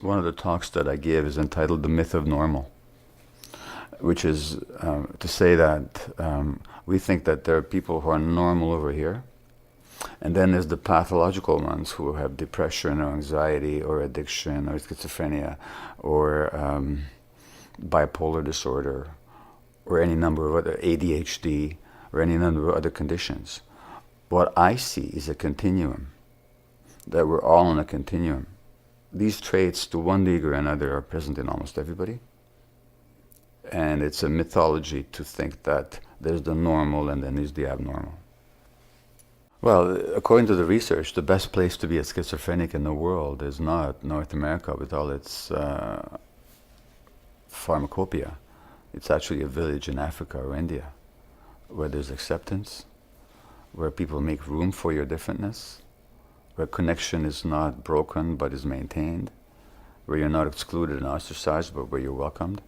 One of the talks that I give is entitled The Myth of Normal, which is to say that we think that there are people who are normal over here, and then there's the pathological ones who have depression or anxiety or addiction or schizophrenia or bipolar disorder or any number of other ADHD or any number of other conditions. What I see is a continuum, that we're all on a continuum. These traits, to one degree or another, are present in almost everybody. And it's a mythology to think that there's the normal and then there's the abnormal. Well, according to the research, the best place to be a schizophrenic in the world is not North America with all its pharmacopoeia. It's actually a village in Africa or India, where there's acceptance, where people make room for your differentness, where connection is not broken but is maintained, where you're not excluded and ostracized but where you're welcomed,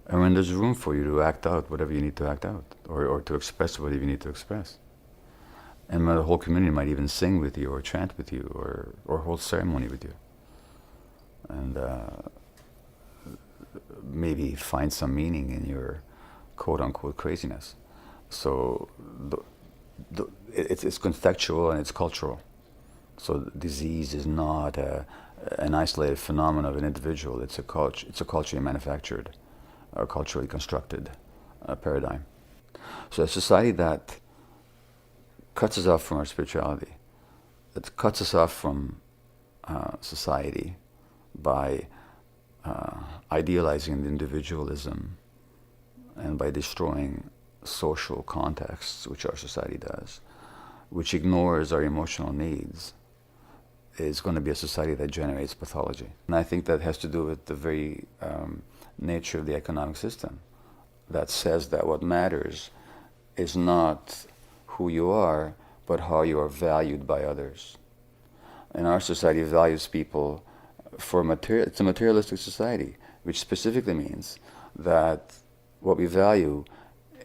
and when there's room for you to act out whatever you need to act out, or to express whatever you need to express. And the whole community might even sing with you or chant with you or hold ceremony with you. And maybe find some meaning in your quote-unquote craziness. So it's contextual and it's cultural. So disease is not an isolated phenomenon of an individual. It's a culturally manufactured or culturally constructed paradigm. So a society that cuts us off from our spirituality, that cuts us off from society by idealizing the individualism and by destroying social contexts, which our society does, which ignores our emotional needs, is going to be a society that generates pathology. And I think that has to do with the very nature of the economic system that says that what matters is not who you are, but how you are valued by others. And our society values people for material. It's a materialistic society, which specifically means that what we value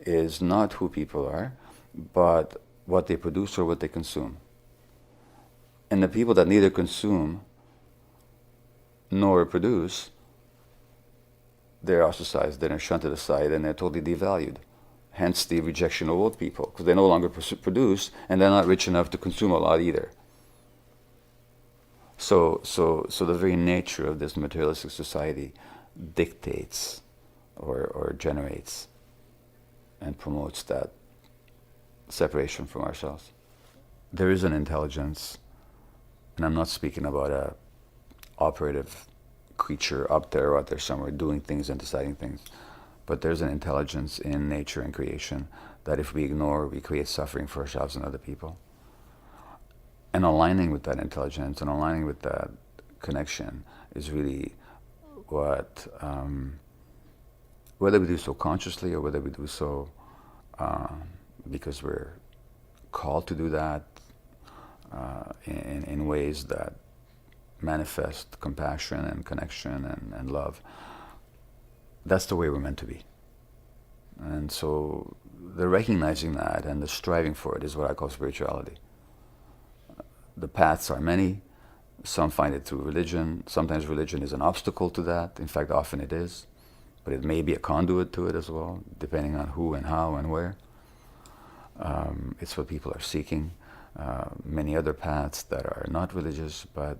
is not who people are, but what they produce or what they consume. And the people that neither consume nor produce, they're ostracized, they're shunted aside, and they're totally devalued. Hence the rejection of old people, because they no longer produce, and they're not rich enough to consume a lot either. So the very nature of this materialistic society dictates or generates and promotes that separation from ourselves. There is an intelligence, and I'm not speaking about a operative creature up there or out there somewhere doing things and deciding things, but there's an intelligence in nature and creation that if we ignore, we create suffering for ourselves and other people. And aligning with that intelligence and aligning with that connection is really what, whether we do so consciously or whether we do so because we're called to do that in ways that manifest compassion and connection and love, that's the way we're meant to be. And so the recognizing that and the striving for it is what I call spirituality. The paths are many. Some find it through religion. Sometimes religion is an obstacle to that. In fact, often it is. But it may be a conduit to it as well, depending on who and how and where. It's what people are seeking. Many other paths that are not religious, but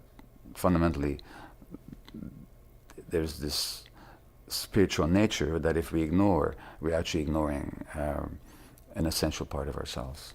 fundamentally there's this spiritual nature that if we ignore, we're actually ignoring an essential part of ourselves.